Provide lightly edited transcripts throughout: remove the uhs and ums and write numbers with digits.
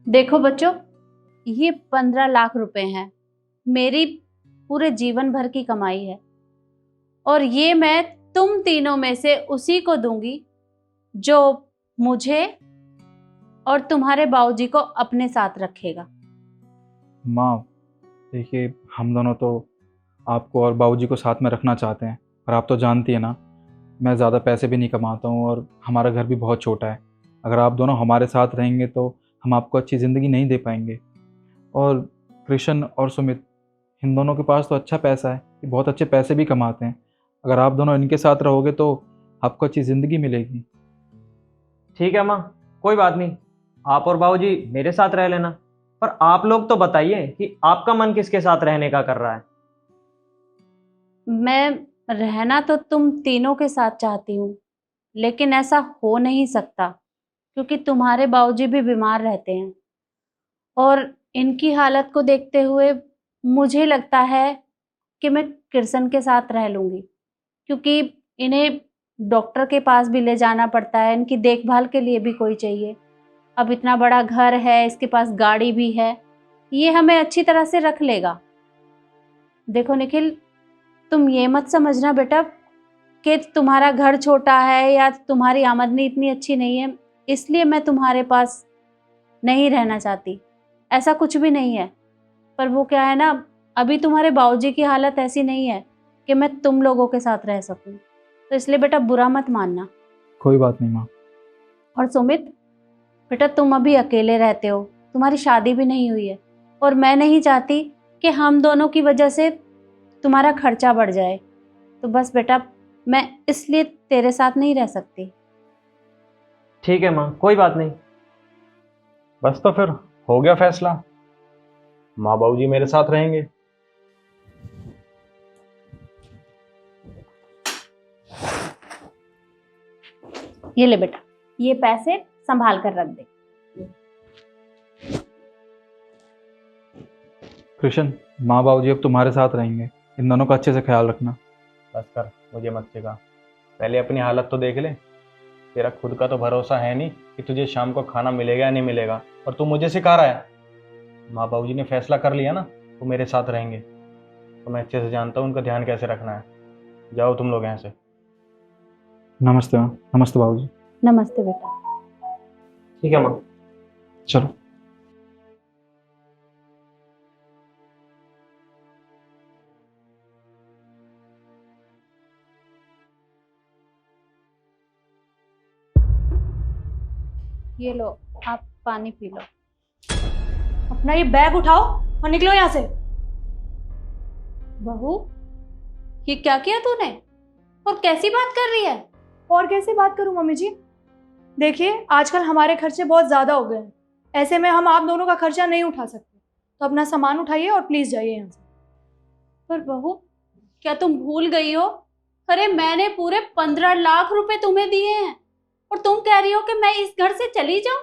देखो बच्चों, ये 15 लाख रुपए हैं, मेरी पूरे जीवन भर की कमाई है और ये मैं तुम तीनों में से उसी को दूंगी जो मुझे और तुम्हारे बाबूजी को अपने साथ रखेगा। माँ, देखिए हम दोनों तो आपको और बाबूजी को साथ में रखना चाहते हैं, पर आप तो जानती है ना, मैं ज़्यादा पैसे भी नहीं कमाता हूँ और हमारा घर भी बहुत छोटा है। अगर आप दोनों हमारे साथ रहेंगे तो हम आपको अच्छी ज़िंदगी नहीं दे पाएंगे। और कृष्ण और सुमित, इन दोनों के पास तो अच्छा पैसा है, ये बहुत अच्छे पैसे भी कमाते हैं। अगर आप दोनों इनके साथ रहोगे तो आपको अच्छी ज़िंदगी मिलेगी। ठीक है माँ, कोई बात नहीं, आप और बाबूजी मेरे साथ रह लेना। पर आप लोग तो बताइए कि आपका मन किसके साथ रहने का कर रहा है। मैं रहना तो तुम तीनों के साथ चाहती हूँ, लेकिन ऐसा हो नहीं सकता क्योंकि तुम्हारे बाबूजी भी बीमार रहते हैं और इनकी हालत को देखते हुए मुझे लगता है कि मैं कृष्ण के साथ रह लूंगी, क्योंकि इन्हें डॉक्टर के पास भी ले जाना पड़ता है, इनकी देखभाल के लिए भी कोई चाहिए। अब इतना बड़ा घर है, इसके पास गाड़ी भी है, ये हमें अच्छी तरह से रख लेगा। देखो निखिल, तुम ये मत समझना बेटा कि तुम्हारा घर छोटा है या तुम्हारी आमदनी इतनी अच्छी नहीं है इसलिए मैं तुम्हारे पास नहीं रहना चाहती, ऐसा कुछ भी नहीं है। पर वो क्या है ना, अभी तुम्हारे बाबूजी की हालत ऐसी नहीं है कि मैं तुम लोगों के साथ रह सकूं, तो इसलिए बेटा बुरा मत मानना। कोई बात नहीं माँ। और सुमित बेटा, तुम अभी अकेले रहते हो, तुम्हारी शादी भी नहीं हुई है और मैं नहीं चाहती कि हम दोनों की वजह से तुम्हारा खर्चा बढ़ जाए। तो बस बेटा, मैं इसलिए तेरे साथ नहीं रह सकती। ठीक है माँ, कोई बात नहीं। बस तो फिर हो गया फैसला, माँ बाबूजी मेरे साथ रहेंगे। ये ले बेटा, ये पैसे संभाल कर रख दे। कृष्ण, माँ बाबूजी अब तुम्हारे साथ रहेंगे, इन दोनों का अच्छे से ख्याल रखना। बस कर, मुझे मत सिखा। पहले अपनी हालत तो देख ले। तेरा खुद का तो भरोसा है नहीं कि तुझे शाम को खाना मिलेगा या नहीं मिलेगा, और तू मुझे सिखा रहा है। माँ बाबूजी ने फैसला कर लिया ना, तो मेरे साथ रहेंगे, तो मैं अच्छे से जानता हूँ उनका ध्यान कैसे रखना है। जाओ तुम लोग यहाँ से। नमस्ते माँ। नमस्ते बाबूजी। नमस्ते बेटा। ठीक है माँ। चलो। ये लो, आप पानी पी लो। अपना ये बैग उठाओ और निकलो यहाँ से। बहू, ये क्या किया तूने और कैसी बात कर रही है? और कैसे बात करूं मम्मी जी? देखिए, आजकल हमारे खर्चे बहुत ज़्यादा हो गए हैं, ऐसे में हम आप दोनों का खर्चा नहीं उठा सकते, तो अपना सामान उठाइए और प्लीज़ जाइए यहाँ से। पर बहू, क्या तुम भूल गई हो? अरे मैंने पूरे 15 लाख रुपए तुम्हें दिए हैं और तुम कह रही हो कि मैं इस घर से चली जाऊं?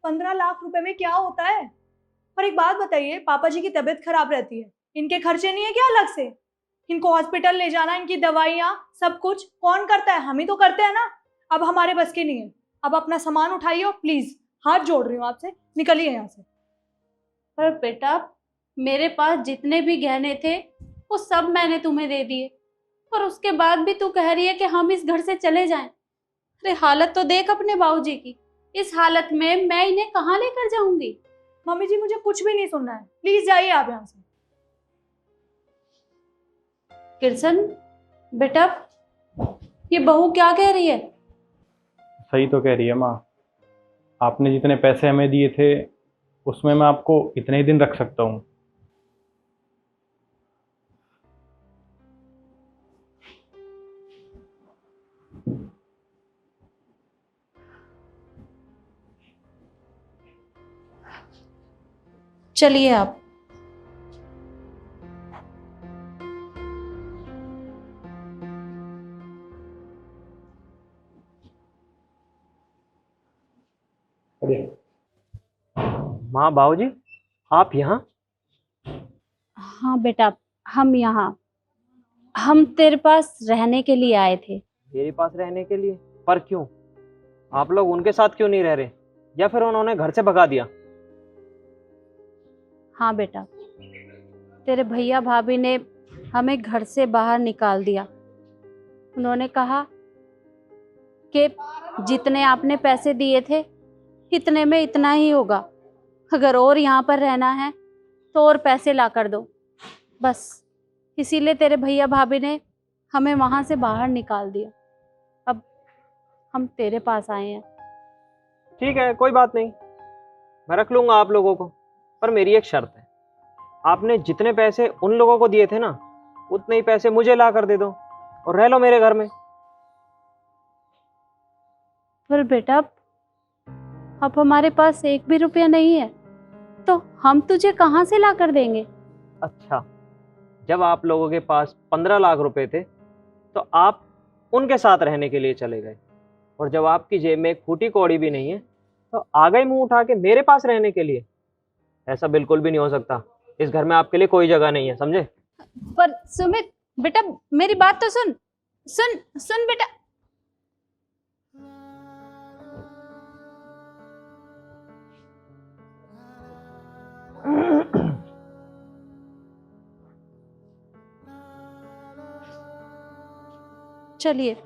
15 लाख रुपए में क्या होता है? और एक बात बताइए, पापा जी की तबीयत खराब रहती है, इनके खर्चे नहीं है क्या अलग से? इनको हॉस्पिटल ले जाना, इनकी दवाइयाँ, सब कुछ कौन करता है? हम ही तो करते हैं ना। अब हमारे बस की नहीं है। अब अपना सामान उठाइए और प्लीज, हाथ जोड़ रही हूँ आपसे, निकलिए यहाँ से। पर बेटा, मेरे पास जितने भी गहने थे वो सब मैंने तुम्हें दे दिए, पर उसके बाद भी तू कह रही है कि हम इस घर से चले जाएं। अरे हालत तो देख अपने बाबूजी की, इस हालत में मैं इन्हें कहाँ लेकर जाऊंगी? मम्मी जी, मुझे कुछ भी नहीं सुनना है, प्लीज जाइए आप यहाँ से। कृष्ण बेटा, ये बहू क्या कह रही है? सही तो कह रही है माँ। आपने जितने पैसे हमें दिए थे उसमें मैं आपको इतने ही दिन रख सकता हूँ। चलिए आप। माँ बाबूजी, आप यहाँ? हाँ बेटा, हम तेरे पास रहने के लिए आए थे। मेरे पास रहने के लिए? पर क्यों? आप लोग उनके साथ क्यों नहीं रह रहे? या फिर उन्होंने घर से भगा दिया? हाँ बेटा, तेरे भैया भाभी ने हमें घर से बाहर निकाल दिया। उन्होंने कहा कि जितने आपने पैसे दिए थे इतने में इतना ही होगा, अगर और यहाँ पर रहना है तो और पैसे ला कर दो। बस इसीलिए तेरे भैया भाभी ने हमें वहाँ से बाहर निकाल दिया। अब हम तेरे पास आए हैं। ठीक है, कोई बात नहीं, मैं रख लूंगा आप लोगों को, पर मेरी एक शर्त है। आपने जितने पैसे उन लोगों को दिए थे ना, उतने ही पैसे मुझे ला कर दे दो और रह लो मेरे घर में। पर बेटा अब हमारे पास एक भी रुपया नहीं है, तो हम तुझे कहाँ से ला कर देंगे? अच्छा, जब आप लोगों के पास 15 लाख रुपए थे तो आप उनके साथ रहने के लिए चले गए, और जब आपकी जेब में एक फूटी कौड़ी भी नहीं है तो आ गए मुंह उठा के मेरे पास रहने के लिए। ऐसा बिल्कुल भी नहीं हो सकता। इस घर में आपके लिए कोई जगह नहीं है, समझे? पर सुमित बेटा, मेरी बात तो सुन सुन सुन बेटा। चलिए।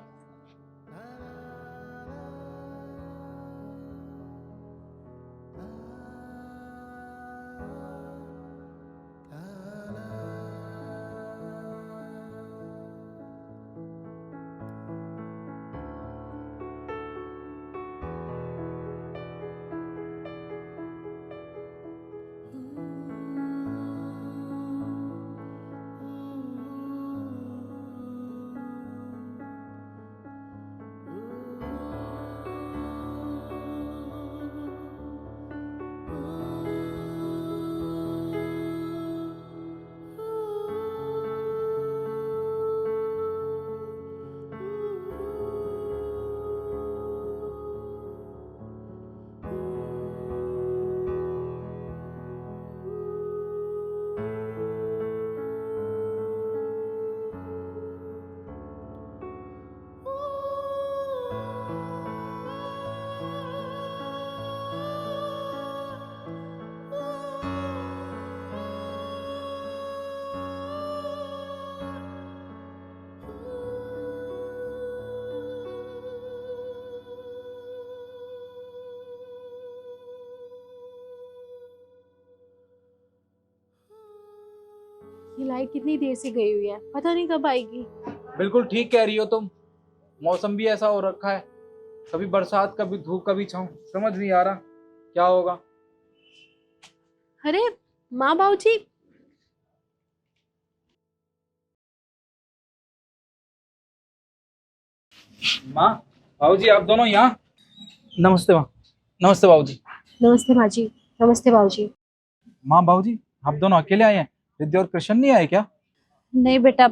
ये लाइट कितनी देर से गई हुई है, पता नहीं कब आएगी। बिल्कुल ठीक कह रही हो तुम। मौसम भी ऐसा हो रखा है, कभी बरसात कभी धूप कभी छाँव, समझ नहीं आ रहा क्या होगा। अरे माँ बाबूजी, माँ बाबूजी आप दोनों यहाँ। नमस्ते माँ। नमस्ते बाबूजी। नमस्ते माँ जी। नमस्ते बाबूजी। माँ बाबूजी आप दोनों अकेले आए हैं, रिद्धि और कृष्ण नहीं आए क्या? नहीं बेटा,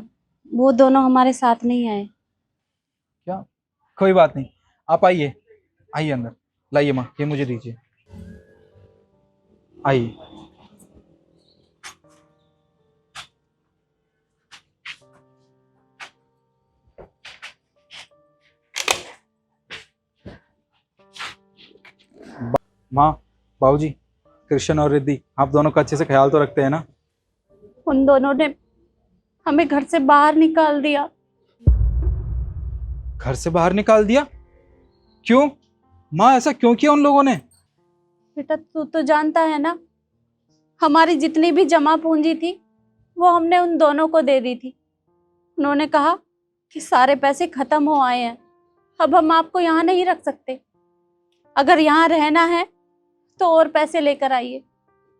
वो दोनों हमारे साथ नहीं आए। क्या? कोई बात नहीं, आप आइए, आइए अंदर। लाइए माँ, ये मुझे दीजिए, आइए। माँ बाबूजी, कृष्ण और रिद्धि आप दोनों का अच्छे से ख्याल तो रखते हैं ना? उन दोनों ने हमें घर से बाहर निकाल दिया। घर से बाहर निकाल दिया? क्यों माँ, ऐसा क्यों किया उन लोगों ने? बेटा तू तो जानता है ना, हमारी जितनी भी जमा पूंजी थी वो हमने उन दोनों को दे दी थी। उन्होंने कहा कि सारे पैसे खत्म हो आए हैं, अब हम आपको यहाँ नहीं रख सकते, अगर यहाँ रहना है तो और पैसे लेकर आइए।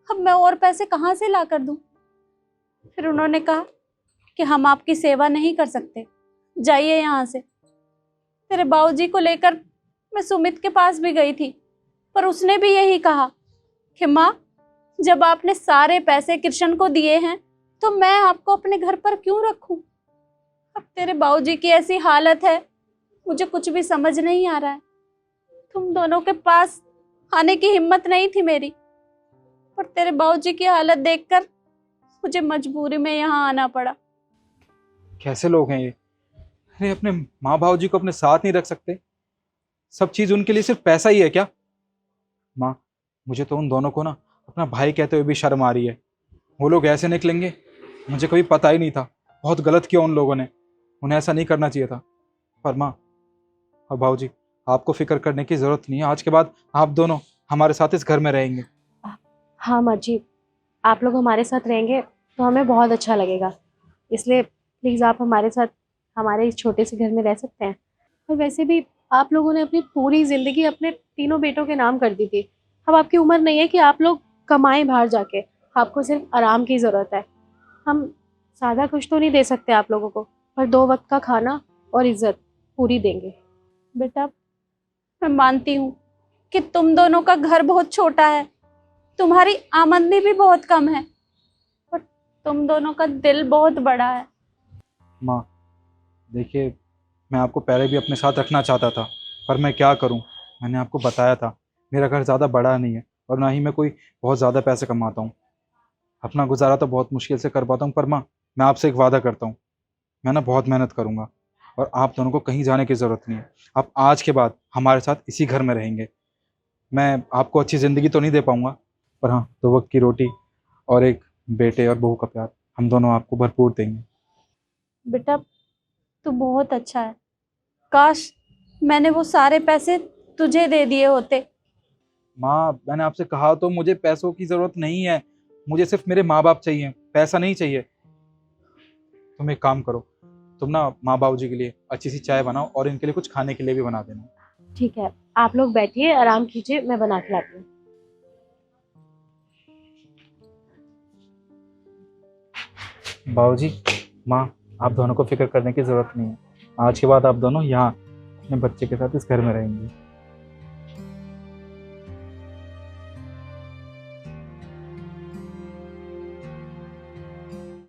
अब मैं और पैसे कहाँ से ला कर दूँ? फिर उन्होंने कहा कि हम आपकी सेवा नहीं कर सकते, जाइए यहाँ से। तेरे बाबूजी को लेकर मैं सुमित के पास भी गई थी, पर उसने भी यही कहा कि माँ, जब आपने सारे पैसे कृष्ण को दिए हैं तो मैं आपको अपने घर पर क्यों रखूं? अब तेरे बाबूजी की ऐसी हालत है, मुझे कुछ भी समझ नहीं आ रहा है। तुम दोनों के पास आने की हिम्मत नहीं थी मेरी, पर तेरे बाबूजी की हालत देखकर मुझे मजबूरी में यहाँ आना पड़ा। कैसे लोग हैं ये? अरे अपने माँ बाबूजी को अपने साथ नहीं रख सकते, सब चीज उनके लिए सिर्फ पैसा ही है क्या? माँ मुझे तो उन दोनों को ना अपना भाई कहते हुए भी शर्म आ रही है। वो लोग ऐसे निकलेंगे, मुझे कभी पता ही नहीं था। बहुत गलत किया उन लोगों ने, उन्हें ऐसा नहीं करना चाहिए था। पर माँ और भाऊजी, आपको फिक्र करने की ज़रूरत नहीं है। आज के बाद आप दोनों हमारे साथ इस घर में रहेंगे। हाँ माँ जी, आप लोग हमारे साथ रहेंगे तो हमें बहुत अच्छा लगेगा, इसलिए प्लीज़ आप हमारे साथ हमारे इस छोटे से घर में रह सकते हैं। और वैसे भी आप लोगों ने अपनी पूरी ज़िंदगी अपने तीनों बेटों के नाम कर दी थी। अब आपकी उम्र नहीं है कि आप लोग कमाएं बाहर जाके, आपको सिर्फ आराम की ज़रूरत है। हम ज़्यादा कुछ तो नहीं दे सकते आप लोगों को, पर 2 वक्त का खाना और इज्जत पूरी देंगे। बेटा, मैं मानती हूँ कि तुम दोनों का घर बहुत छोटा है, तुम्हारी आमदनी भी बहुत कम है, पर तुम दोनों का दिल बहुत बड़ा है। माँ देखिए, मैं आपको पहले भी अपने साथ रखना चाहता था, पर मैं क्या करूँ। मैंने आपको बताया था मेरा घर ज़्यादा बड़ा नहीं है और ना ही मैं कोई बहुत ज़्यादा पैसे कमाता हूँ। अपना गुजारा तो बहुत मुश्किल से कर पाता हूँ। पर माँ, मैं आपसे एक वादा करता हूँ, मैं ना बहुत मेहनत करूँगा और आप दोनों को कहीं जाने की ज़रूरत नहीं है। आप आज के बाद हमारे साथ इसी घर में रहेंगे। मैं आपको अच्छी ज़िंदगी तो नहीं दे पाऊँगा, पर हाँ, 2 वक्त की रोटी और एक बेटे और बहू का प्यार हम दोनों आपको भरपूर देंगे। बेटा, तू बहुत अच्छा है। काश मैंने वो सारे पैसे तुझे दे दिए होते। माँ, मैंने आपसे कहा तो मुझे पैसों की ज़रूरत नहीं है। मुझे सिर्फ मेरे माँ बाप चाहिए, पैसा नहीं चाहिए। तुम एक काम करो, तुम ना माँ बाबू जी के लिए अच्छी सी चाय बनाओ और इनके लिए कुछ खाने के लिए भी बना देना। ठीक है, आप लोग बैठिए, आराम कीजिए, मैं बना के लाती हूँ। बाबूजी, माँ, आप दोनों को फिक्र करने की ज़रूरत नहीं है। आज के बाद आप दोनों यहाँ अपने बच्चे के साथ इस घर में रहेंगे।